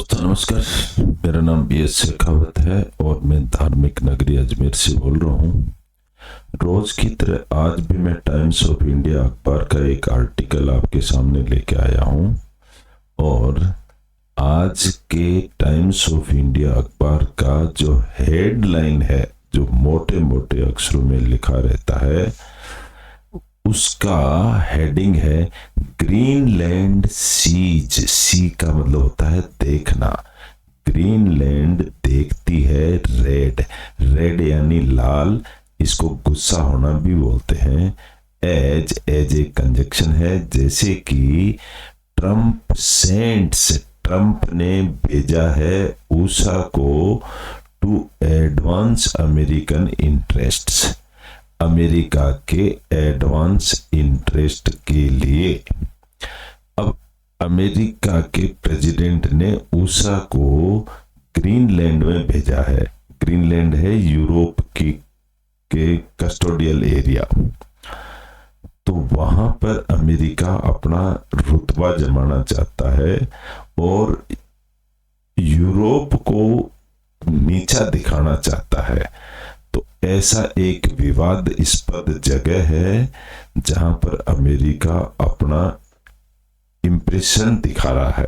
दोस्तों नमस्कार। मेरा नाम BS शेखावत है और मैं धार्मिक नगरी अजमेर से बोल रहा हूँ। रोज की तरह आज भी मैं टाइम्स ऑफ इंडिया अखबार का एक आर्टिकल आपके सामने लेके आया हूँ और आज के टाइम्स ऑफ इंडिया अखबार का जो हेडलाइन है, जो मोटे मोटे अक्षरों में लिखा रहता है, उसका हेडिंग है ग्रीनलैंड सीज। सी का मतलब होता है देखना। ग्रीनलैंड देखती है रेड। रेड यानी लाल, इसको गुस्सा होना भी बोलते हैं। एज एक कंजक्शन है, जैसे कि ट्रम्प सेंड्स, ट्रम्प ने भेजा है ऊषा को to advance American interests, America के एडवांस इंटरेस्ट के लिए। अब अमेरिका के प्रेसिडेंट ने ऊषा को ग्रीनलैंड में भेजा है। ग्रीनलैंड है यूरोप के कस्टोडियल एरिया। तो वहां पर अमेरिका अपना रुतबा जमाना चाहता है और यूरोप को नीचा दिखाना चाहता है। तो ऐसा एक विवादास्पद जगह है जहां पर अमेरिका अपना इंप्रेशन दिखा रहा है।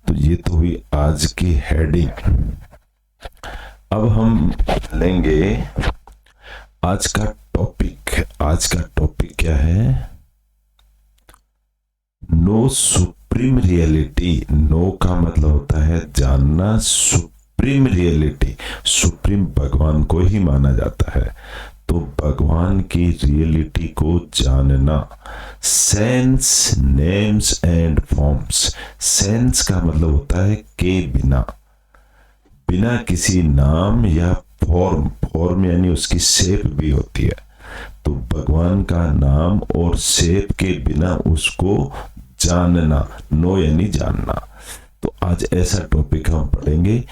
तो ये तो हुई आज की हेडिंग। अब हम लेंगे आज का टॉपिक। आज का टॉपिक क्या है? No supreme reality. नो का मतलब होता है जानना, सुप्रीम रियलिटी, सुप्रीम भगवान को ही माना जाता है। तो भगवान की रियलिटी को जानना। Sense, names and forms. Sense का मतलब होता है के बिना, बिना किसी नाम या फॉर्म। फॉर्म यानी उसकी शेप भी होती है। तो भगवान का नाम और शेप के बिना उसको जानना। नो यानी जानना। तो आज ऐसा टॉपिक हम पढ़ेंगे।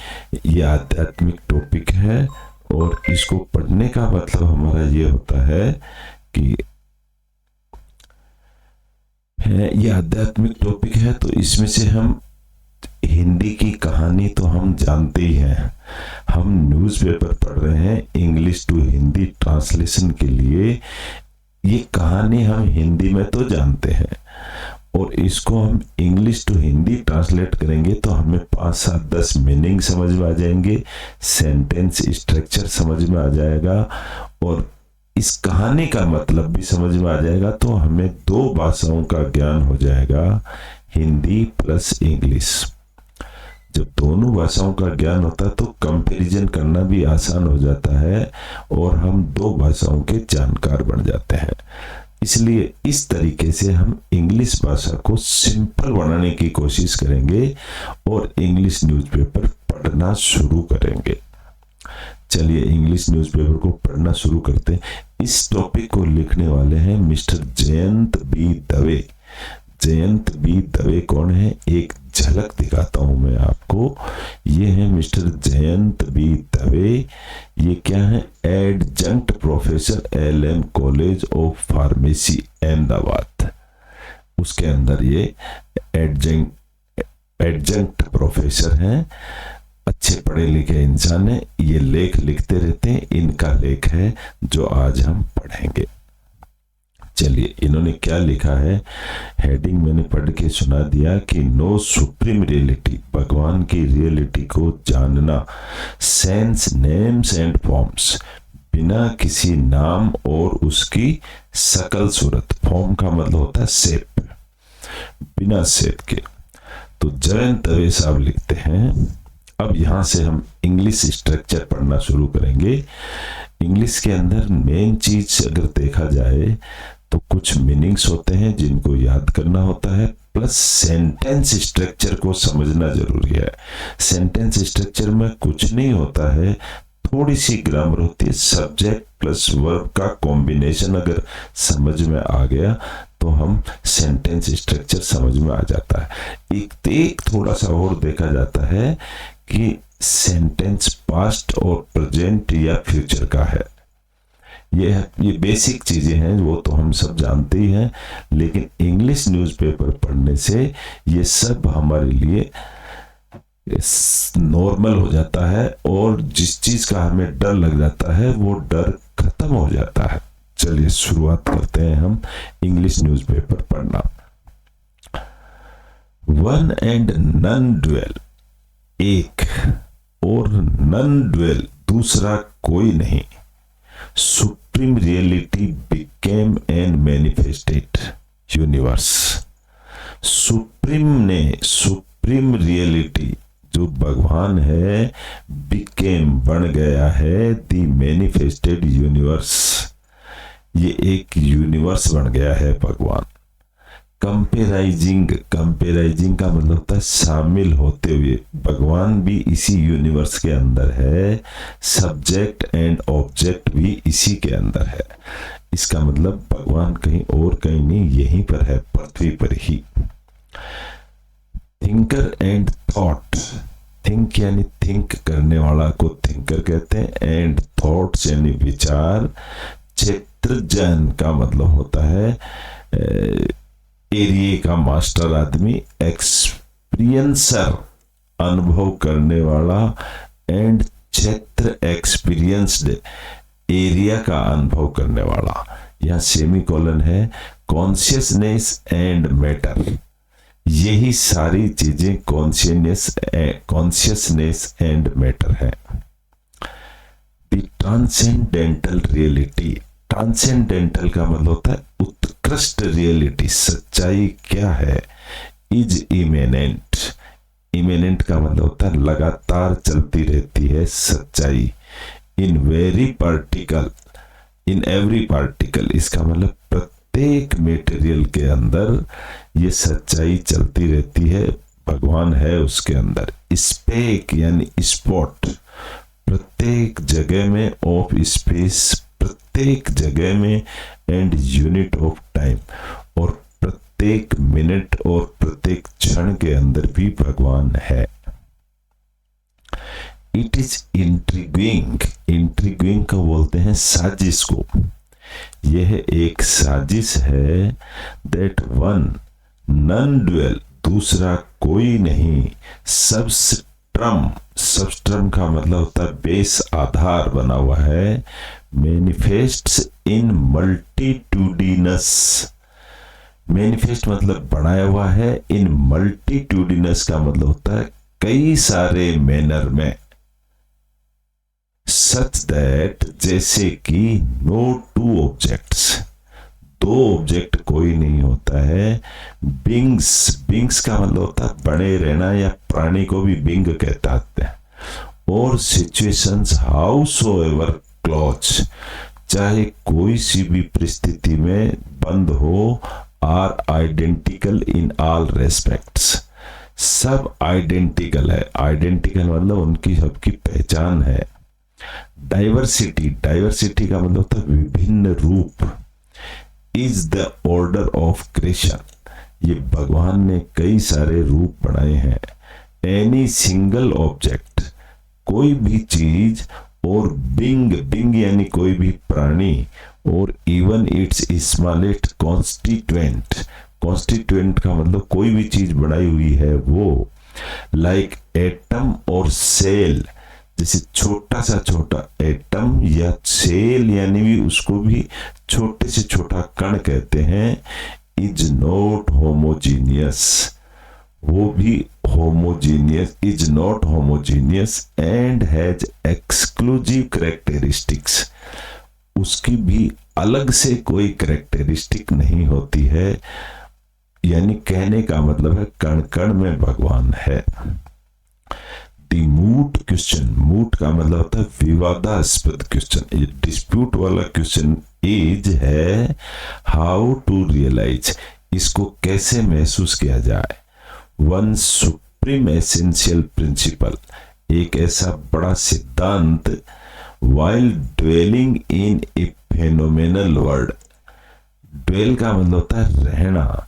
ये आध्यात्मिक टॉपिक है और इसको पढ़ने का मतलब हमारा ये होता है कि ये आध्यात्मिक टॉपिक है, तो इसमें से हम हिंदी की कहानी तो हम जानते ही हैं। हम न्यूज़पेपर पढ़ रहे हैं इंग्लिश टू हिंदी ट्रांसलेशन के लिए। ये कहानी हम हिंदी में तो जानते हैं और इसको हम इंग्लिश टू हिंदी ट्रांसलेट करेंगे तो हमें 5, 7, 10 मीनिंग समझ में आ जाएंगे, सेंटेंस स्ट्रक्चर समझ में आ जाएगा और इस कहानी का मतलब भी समझ में आ जाएगा। तो हमें 2 भाषाओं का ज्ञान हो जाएगा, हिंदी प्लस इंग्लिश। जब दोनों भाषाओं का ज्ञान होता है तो कंपैरिजन करना भी आसान हो जाता है और हम 2 भाषाओं के जानकार बन जाते हैं। इसलिए इस तरीके से हम इंग्लिश भाषा को सिंपल बनाने की कोशिश करेंगे और इंग्लिश न्यूज़पेपर पढ़ना शुरू करेंगे। चलिए इंग्लिश न्यूज़पेपर को पढ़ना शुरू करते हैं। इस टॉपिक को लिखने वाले हैं mister Jayant B Dave. Jayant B Dave कौन है? एक झलक दिखाता हूं मैं आपको। ये है मिस्टर जयंत बी दवे। ये क्या है? Adjunct professor LM college of pharmacy Ahmedabad. उसके अंदर ये एडजंक्ट प्रोफेसर हैं। अच्छे पढ़े लिखे इंसान है। ये लेख लिखते रहते हैं। इनका लेख है जो आज हम पढ़ेंगे। चलिए इन्होंने क्या लिखा है, हेडिंग मैंने पढ़ के सुना दिया कि नो सुप्रीम रियलिटी, भगवान की रियलिटी को जानना। सेंस, नेम्स एंड फॉर्म्स, बिना किसी नाम और उसकी शकल सूरत। फॉर्म का मतलब होता है शेप, बिना शेप के। तो जयंत दवे साहब लिखते हैं। अब यहां से हम इंग्लिश स्ट्रक्चर पढ़ना शुरू करेंगे। इंग्लिश के अंदर मेन चीज अगर देखा जाए तो कुछ मीनिंग्स होते हैं जिनको याद करना होता है, प्लस सेंटेंस स्ट्रक्चर को समझना जरूरी है। सेंटेंस स्ट्रक्चर में कुछ नहीं होता है, थोड़ी सी ग्रामर होती है। सब्जेक्ट प्लस वर्ब का कॉम्बिनेशन अगर समझ में आ गया तो हम सेंटेंस स्ट्रक्चर समझ में आ जाता है। एक थोड़ा सा और देखा जाता है कि सेंटेंस पास्ट और प्रेजेंट या फ्यूचर का है। ये बेसिक चीजें हैं, वो तो हम सब जानते ही हैं, लेकिन इंग्लिश न्यूज़पेपर पढ़ने से ये सब हमारे लिए नॉर्मल हो जाता है और जिस चीज का हमें डर लग जाता है वो डर खत्म हो जाता है। चलिए शुरुआत करते हैं हम इंग्लिश न्यूज़पेपर पढ़ना। वन एंड नन ड्वेल, एक और नन ड्वेल दूसरा कोई नहीं। Supreme reality became and manifested universe. Supreme reality जो भगवान है, बिकेम बन गया है, दी मैनिफेस्टेड यूनिवर्स, ये एक यूनिवर्स बन गया है भगवान। कंपेराइजिंग का मतलब होता है शामिल होते हुए, भगवान भी इसी यूनिवर्स के अंदर है, सब्जेक्ट एंड ऑब्जेक्ट भी इसी के अंदर है। इसका मतलब भगवान कहीं और कहीं नहीं, यहीं पर है, पृथ्वी पर ही। थिंकर एंड थॉट, थिंक यानी थिंक करने वाला को थिंकर कहते हैं, एंड थॉट्स यानी विचार। क्षेत्रजन का मतलब होता है एरिया का मास्टर आदमी, एक्सपीरियंसर अनुभव करने वाला, एंड क्षेत्र एक्सपीरियंस्ड एरिया का अनुभव करने वाला। यहाँ सेमीकोलन है। कॉन्शियसनेस एंड मैटर, यही सारी चीजें कॉन्शियसनेस एंड मैटर है। द ट्रांसेंडेंटल रियलिटी, ट्रांसेंडेंटल का मतलब होता है उत्कृष्ट रियलिटी, सच्चाई क्या है। इज इमेनेंट, इमेनेंट का मतलब होता है लगातार चलती रहती है सच्चाई। In very particle, in every particle, इसका मतलब प्रत्येक मटेरियल के अंदर ये सच्चाई चलती रहती है, भगवान है उसके अंदर। स्पेक यानी स्पॉट, प्रत्येक जगह में, ऑफ स्पेस प्रत्येक जगह में, एंड यूनिट ऑफ टाइम, और प्रत्येक मिनट और प्रत्येक क्षण के अंदर भी भगवान है। इट इज इंट्रिग्विंग, इंट्रिग्विंग को बोलते हैं साजिश को। यह एक साजिश है। दैट वन, नन ड्वेल दूसरा कोई नहीं, सबस्ट्रम, सबस्ट्रम का मतलब होता है बेस, आधार बना हुआ है। मैनिफेस्ट्स इन मल्टीट्यूडिनस, मैनिफेस्ट मतलब बनाया हुआ है, इन मल्टीट्यूडिनस का मतलब होता है कई सारे मैनर में। सच दैट जैसे कि नो टू ऑब्जेक्ट्स, दो ऑब्जेक्ट कोई नहीं होता है। बिंग्स, बिंग्स का मतलब होता है बने रहना, या प्राणी को भी बिंग कहता है। और सिचुएशंस हाउसोएवर क्लोज, चाहे कोई सी भी परिस्थिति में बंद हो, are identical in all respects, सब आइडेंटिकल है। आइडेंटिकल मतलब उनकी सबकी पहचान है। डाइवर्सिटी, डाइवर्सिटी का मतलब होता है विभिन्न रूप। Is the order of creation, ये भगवान ने कई सारे रूप बनाए हैं। एनी सिंगल ऑब्जेक्ट, कोई भी चीज, और बिंग, बिंग यानी कोई भी प्राणी, और even it's smallest constituent, constituent का मतलब कोई भी चीज बनाई हुई है वो। लाइक एटम और सेल, जैसे छोटा सा छोटा एटम या सेल यानी भी उसको भी छोटे से छोटा कण कहते हैं। इज नॉट होमोजीनियस, वो भी homogeneous, is not homogeneous, and has exclusive characteristics, उसकी भी अलग से कोई कैरेक्टरिस्टिक नहीं होती है। यानी कहने का मतलब है कण कण में भगवान है। मूट क्वेश्चन, मूट का मतलब होता है विवादास्पद क्वेश्चन, ये डिस्प्यूट वाला क्वेश्चन इज है हाउ टू रियलाइज, इसको कैसे महसूस किया जाए। वन सुप्रीम एसेंशियल प्रिंसिपल, एक ऐसा बड़ा सिद्धांत, while dwelling in a phenomenal world, dwell का मतलब होता है रहना,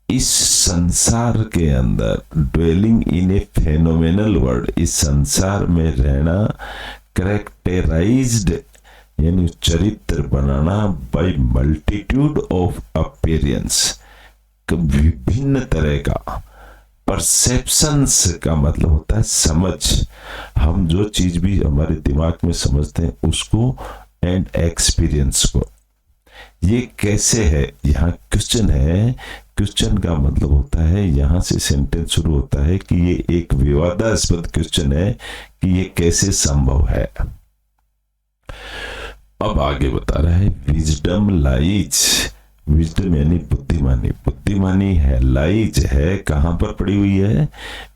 इस संसार के अंदर, dwelling in a phenomenal world, इस संसार में रहना। करेक्टराइज्ड यानी चरित्र बनाना, बाय मल्टीट्यूड ऑफ अपीयरेंस, विभिन्न तरह का, परसेप्शंस का मतलब होता है समझ, हम जो चीज भी हमारे दिमाग में समझते हैं उसको, एंड एक्सपीरियंस को। ये कैसे है, यहाँ क्वेश्चन है। क्वेश्चन का मतलब होता है, यहाँ से सेंटेंस शुरू होता है कि ये एक विवादास्पद क्वेश्चन है कि ये कैसे संभव है। अब आगे बता रहा है, विजडम लाइज, विजडम यानी बुद्धिमानी, बुद्धिमानी है, लाइज है, कहां पर पड़ी हुई है,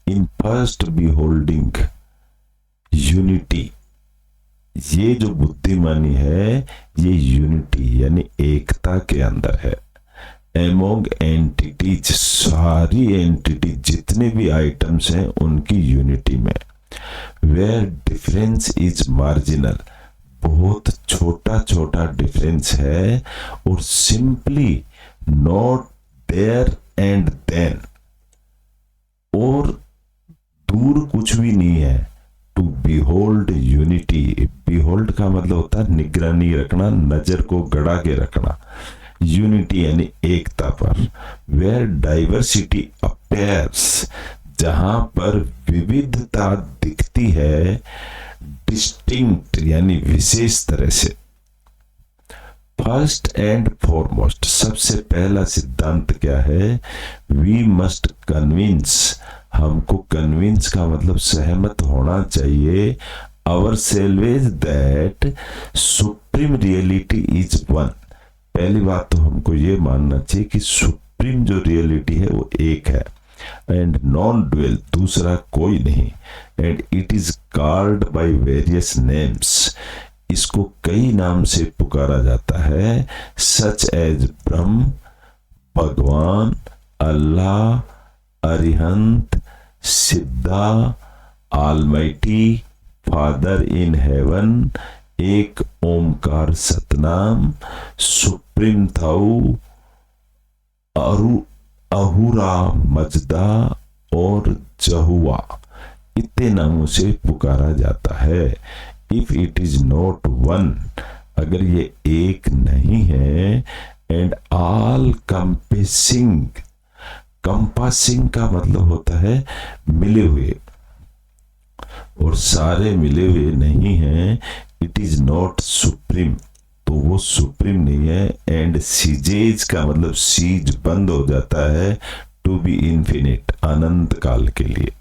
इन फर्स्ट बिहोल्डिंग यूनिटी। ये जो बुद्धिमानी है ये यूनिटी यानी एकता के अंदर है। एमोंग एंटिटीज, सारी एंटिटी जितने भी आइटम्स हैं उनकी यूनिटी में। वेयर डिफरेंस इज मार्जिनल, बहुत छोटा छोटा डिफरेंस है, और simply not there and then, और दूर कुछ भी नहीं है। टू बिहोल्ड यूनिटी, बिहोल्ड का मतलब होता है निगरानी रखना, नजर को गड़ा के रखना। यूनिटी यानी एकता पर। वेयर डाइवर्सिटी अपीयर्स, जहां पर विविधता दिखती है, डिस्टिंक्ट यानी विशेष तरह से। फर्स्ट एंड फॉरमोस्ट, सबसे पहला सिद्धांत क्या है, वी मस्ट कन्विंस, हमको कन्विंस का मतलब सहमत होना चाहिए, ourselves that supreme reality is one. पहली बात तो हमको ये मानना चाहिए कि सुप्रीम जो रियलिटी है वो एक है, एंड नॉन ड्वेल, दूसरा कोई नहीं, and it is called by various names, इसको कई नाम से पुकारा जाता है, सच एज ब्रह्म, भगवान, अल्लाह, अरिहंत, सिद्धा, ऑलमाइटी, फादर इन हेवन, एक ओमकार सतनाम, सुप्रीम थाऊ, अहुरा मजदा और जहुआ, इतने नामों से पुकारा जाता है। If it is not one, अगर ये एक नहीं है, एंड ऑल कंपेसिंग, कंपासिंग का मतलब होता है मिले हुए, और सारे मिले हुए नहीं हैं, इट इज नॉट सुप्रीम, तो वो सुप्रीम नहीं है। एंड सीजेज का मतलब सीज बंद हो जाता है, टू बी इन्फिनिट, अनंत काल के लिए।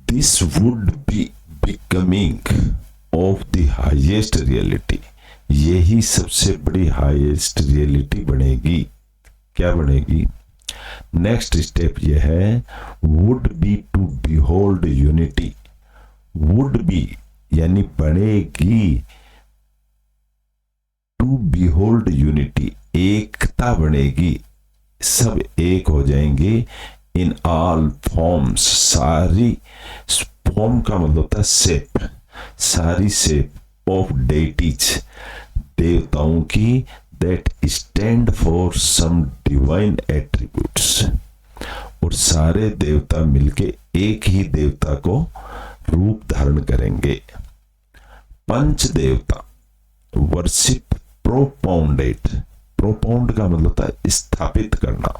This would be becoming of the highest reality, यही सबसे बड़ी हाईएस्ट रियलिटी बनेगी। क्या बनेगी? नेक्स्ट स्टेप ये है, would be to behold unity. Would be यानी बनेगी, टू बिहोल्ड यूनिटी, एकता बनेगी, सब एक हो जाएंगे, इन ऑल फॉर्म्स, सारी, फॉर्म का मतलब होता है शेप, सारी शेप ऑफ डेटीज, देवताओं की, that stand for some divine attributes, और सारे देवता मिलके एक ही देवता को रूप धारण करेंगे। पंच देवता, वर्शिप प्रोपाउंडेड, प्रोपाउंड का मतलब होता है स्थापित करना,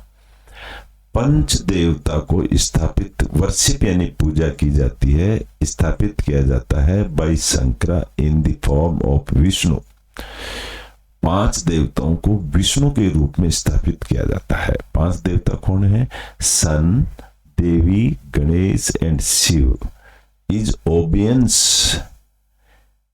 पंच देवता को स्थापित, वर्शिप यानी पूजा की जाती है, स्थापित किया जाता है by Shankara in the form of Vishnu. पांच देवताओं को विष्णु के रूप में स्थापित किया जाता है। पांच देवता कौन है? सन, देवी, गणेश एंड शिव। इज ओबियंस,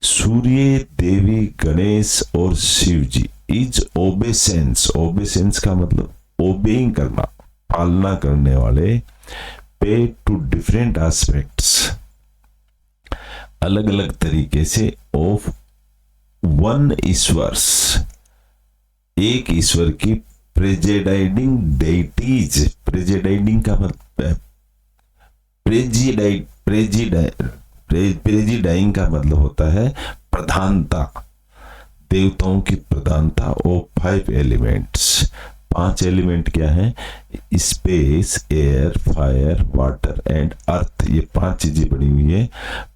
सूर्य, देवी, गणेश और शिव जी। इज ओबेसेंस, ओबेसेंस का मतलब ओबेइंग करना, पालना करने वाले। पे टू डिफरेंट एस्पेक्ट्स, अलग अलग तरीके से, ऑफ वन ईश्वर्स, एक ईश्वर की, प्रेजिडाइडिंग डेटीज, प्रेजिडाइडिंग का मतलब प्रेजिडाइंग का मतलब होता है प्रधानता, देवताओं की प्रधानता ऑफ 5 एलिमेंट्स। 5 एलिमेंट क्या है? Space, air, fire, water and earth, ये 5 चीजें बनी हुई है,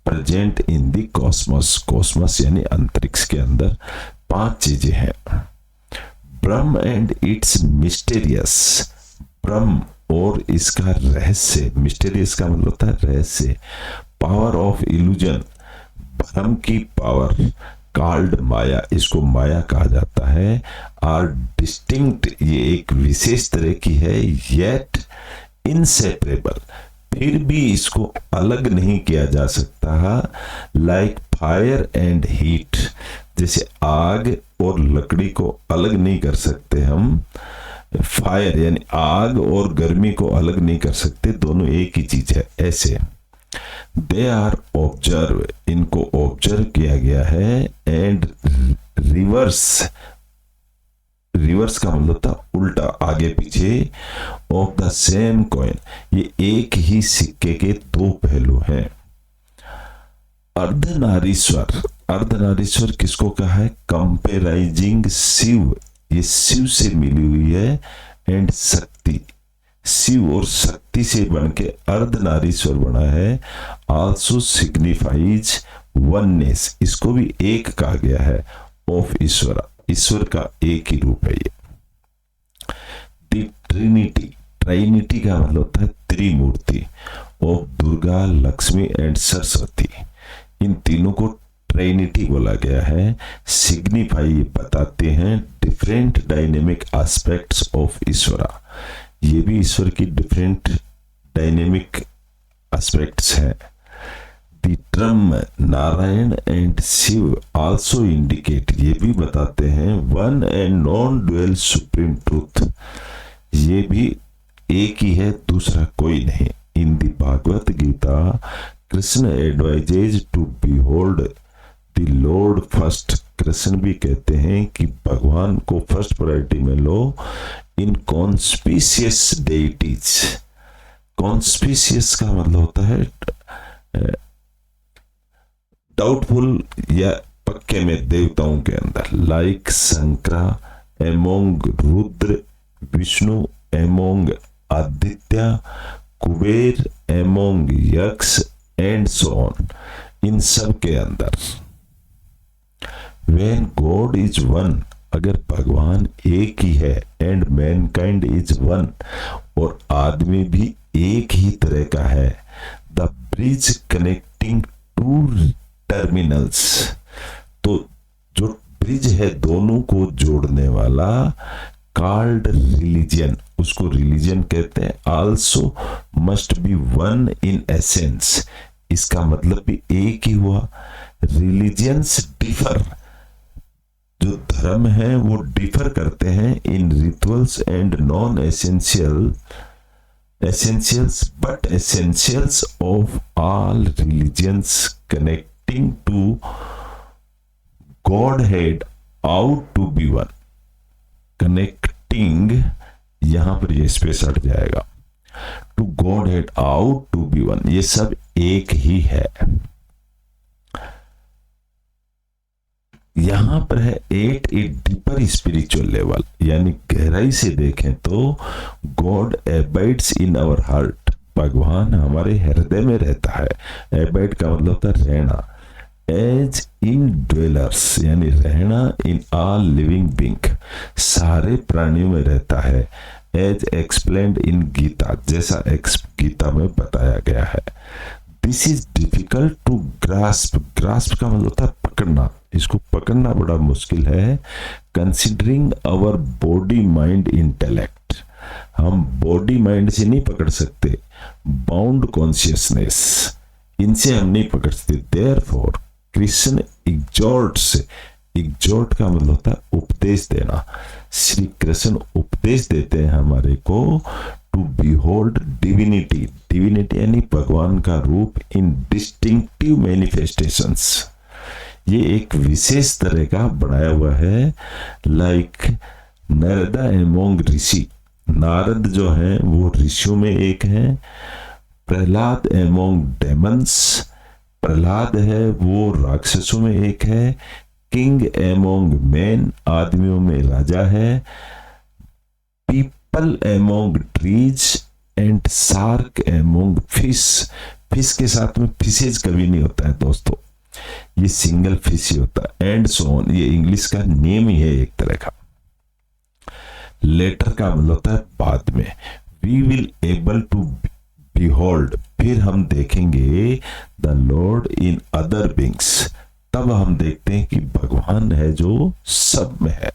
present in the Cosmos, Cosmos यानी अंतरिक्ष के अंदर 5 चीजें हैं। ब्रह्म एंड इट्स मिस्टीरियस, ब्रह्म और इसका रहस्य, मिस्टीरियस का मतलब होता है रहस्य, पावर ऑफ इल्यूजन, भ्रम की पावर, कॉल्ड माया, इसको माया कहा जाता है, आर डिस्टिंक्ट, ये एक विशेष तरह की है, येट इनसेपरेबल, फिर भी इसको अलग नहीं किया जा सकता, लाइक फायर एंड हीट, जैसे आग और लकड़ी को अलग नहीं कर सकते हम, फायर यानी आग और गर्मी को अलग नहीं कर सकते, दोनों एक ही चीज है, ऐसे दे आर ऑब्जर्व, इनको ऑब्जर्व किया गया है, एंड रिवर्स, रिवर्स का मतलब था उल्टा, आगे पीछे, ऑफ द सेम कॉइन, ये एक ही सिक्के के दो पहलू हैं। अर्धनारीश्वर, अर्धनारीश्वर किसको कहा है, कंपेराइजिंग शिव, ये शिव से मिली हुई है, एंड शक्ति, शिव और शक्ति से बनके अर्धनारीश्वर बना है, आल्सो सिग्निफाइज वननेस, इसको भी एक कहा गया है, ऑफ ईश्वर, ईश्वर का एक ही रूप है ये। दी ट्रिनिटी, ट्राइनिटी का मतलब होता है त्रिमूर्ति, ऑफ दुर्गा, लक्ष्मी एंड सरस्वती, इन तीनों को ट्राइनिटी बोला गया है, सिग्निफाई, बताते हैं डिफरेंट डायनेमिक एस्पेक्ट्स ऑफ ईश्वरा, ये भी ईश्वर की डिफरेंट डायनेमिक एस्पेक्ट्स हैं। The term Narayan and Shiva also indicate, ये भी बताते हैं one and non dual supreme truth, ये भी एक ही है, दूसरा कोई नहीं। In the Bhagavad Gita Krishna advises to behold the lord first, Krishna भी कहते हैं कि भगवान को फर्स्ट प्रायोरिटी में लो, इन कॉन्स्पिशियस डेइटीज, कॉन्स्पिशियस का मतलब होता है डाउटफुल या पक्के में, देवताओं के अंदर, like Shankara among Rudra, Vishnu among Aditya, Kuber among यक्ष एंड सो ऑन, इन सब के अंदर। When God is one, अगर भगवान एक ही है, एंड मैनकाइंड इज वन, और आदमी भी एक ही तरह का है, the bridge connecting two terminals, तो जो ब्रिज है दोनों को जोड़ने वाला, कॉल्ड रिलीजन, उसको रिलीजन कहते हैं, also must be one in essence, इसका मतलब भी एक ही हुआ। रिलीजियंस डिफर, जो धर्म है वो डिफर करते हैं in rituals and non essential essentials, but essentials of all religions connecting to god head out to be one, connecting, यहां पर ये स्पेस हट जाएगा, to god head out to be one, ये सब एक ही है। यहां पर है at a deeper spiritual level, यानी गहराई से देखें तो god abides in our heart, भगवान हमारे हृदय में रहता है, एबाइड का मतलब होता है रहना, एज इन ड्वेलर्स यानी रहना, इन ऑल लिविंग बीइंग, सारे प्राणियों में रहता है, एज एक्सप्लेन्ड इन गीता, जैसा गीता में बताया गया है। This is difficult to grasp, grasp का मतलब होता है पकड़ना, इसको पकड़ना बड़ा मुश्किल है, considering our body mind intellect, हम बॉडी माइंड से नहीं पकड़ सकते, बाउंड कॉन्शियसनेस, इनसे हम नहीं पकड़ सकते, देयरफॉर कृष्ण एग्जॉर्ट्स, एग्जॉर्ट का मतलब होता है उपदेश देना, श्री कृष्ण उपदेश देते हैं हमारे को, टू बिहोल्ड डिविनिटी, डिविनिटी यानी भगवान का रूप, इन डिस्टिंक्टिव मैनिफेस्टेशंस, ये एक विशेष तरह का बनाया हुआ है, लाइक नारदा एमोंग ऋषि, नारद जो है वो ऋषियों में एक है, प्रहलाद एमोंग डेमंस, प्रहलाद है वो राक्षसों में एक है, किंग एमोंग मैन, आदमियों में राजा है, people among trees and shark among fish, fish के साथ में फिशेज कभी नहीं होता है दोस्तों, ये सिंगल फिश ही होता है, एंड सो ऑन, ये इंग्लिश का नेम ही है एक तरह का। लेटर का मतलब होता है बाद में, we will able to behold, फिर हम देखेंगे the lord in other beings, तब हम देखते हैं कि भगवान है जो सब में है।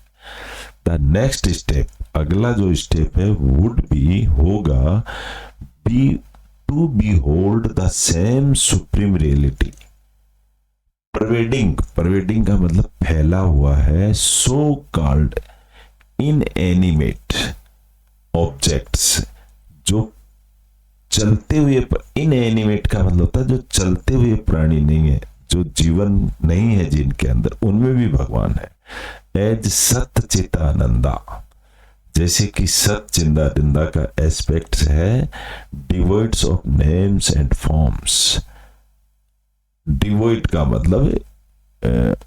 द नेक्स्ट स्टेप, अगला जो स्टेप है वुड बी होगा be to behold the same supreme reality. Pervading का मतलब फैला हुआ है, सो कॉल्ड इनएनिमेट ऑब्जेक्ट्स, जो चलते हुए, इनएनिमेट का मतलब होता है जो चलते हुए प्राणी नहीं है, जो जीवन नहीं है जिनके अंदर, उनमें भी भगवान है। एज सत चितानंदा, जैसे कि सत चिदानंदा का एस्पेक्ट है डिवोइड्स ऑफ नेम्स एंड फॉर्म्स। डिवोइड का मतलब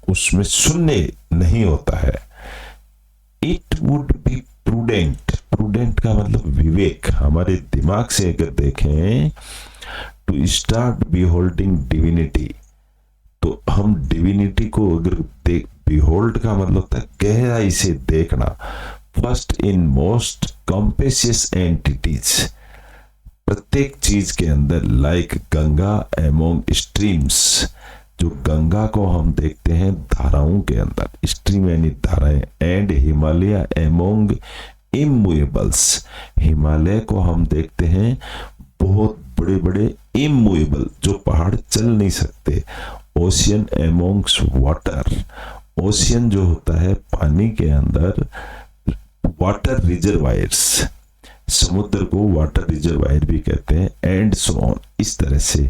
उसमें शून्य नहीं होता है। It would be prudent, prudent का मतलब विवेक, हमारे दिमाग से अगर देखें टू स्टार्ट बिहोल्डिंग डिविनिटी, तो हम डिविनिटी को अगर देख, बिहोल्ड का मतलब होता है गहराई से देखना। फर्स्ट इन मोस्ट कॉम्पेशियस एंटिटीज, प्रत्येक चीज के अंदर, लाइक गंगा एमोंग स्ट्रीम्स, जो गंगा को हम देखते हैं धाराओं के अंदर, स्ट्रीम यानी धाराएं, एंड हिमालय एमोंग इमूवेबल्स, हिमालय को हम देखते हैं बहुत बड़े बड़े इमूवेबल, जो पहाड़ चल नहीं सकते। ओशियन एमोंग्स वाटर, ओशियन जो होता है पानी के अंदर, वाटर रिजर्वायर्स, समुद्र को वाटर रिजर्वायर भी कहते हैं, एंड सो ऑन। इस तरह से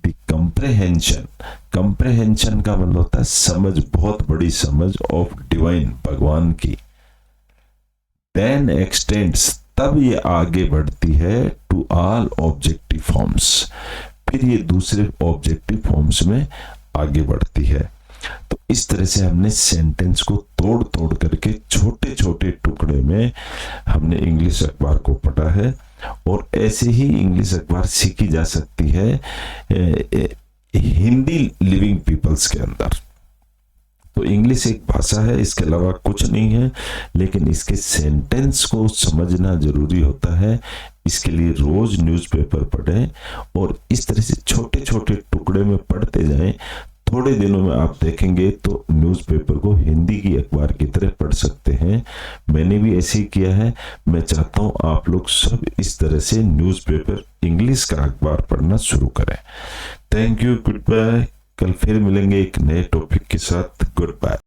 द कंप्रेहेंशन, कंप्रेहेंशन का मतलब होता है समझ, बहुत बड़ी समझ ऑफ डिवाइन, भगवान की। देन एक्सटेंड्स, तब ये आगे बढ़ती है टू ऑल ऑब्जेक्टिव फॉर्म्स, फिर ये दूसरे ऑब्जेक्टिव फॉर्म्स में आगे बढ़ती है। तो इस तरह से हमने सेंटेंस को तोड़ तोड़ करके छोटे छोटे टुकड़े में हमने इंग्लिश अखबार को पढ़ा है, और ऐसे ही इंग्लिश अखबार सीखी जा सकती है हिंदी लिविंग पीपल्स के अंदर। तो इंग्लिश एक भाषा है, इसके अलावा कुछ नहीं है, लेकिन इसके सेंटेंस को समझना जरूरी होता है। इसके लिए रोज न्यूज़पेपर पढ़ें, और इस तरह से छोटे छोटे टुकड़े में पढ़ते जाएं। थोड़े दिनों में आप देखेंगे तो न्यूज़पेपर को हिंदी की अखबार की तरह पढ़ सकते हैं। मैंने भी ऐसे ही किया है। मैं चाहता हूं आप लोग सब इस तरह से न्यूज़पेपर, इंग्लिश का अखबार पढ़ना शुरू करें। Thank you, goodbye. कल फिर मिलेंगे एक नए टॉपिक के साथ। Good bye.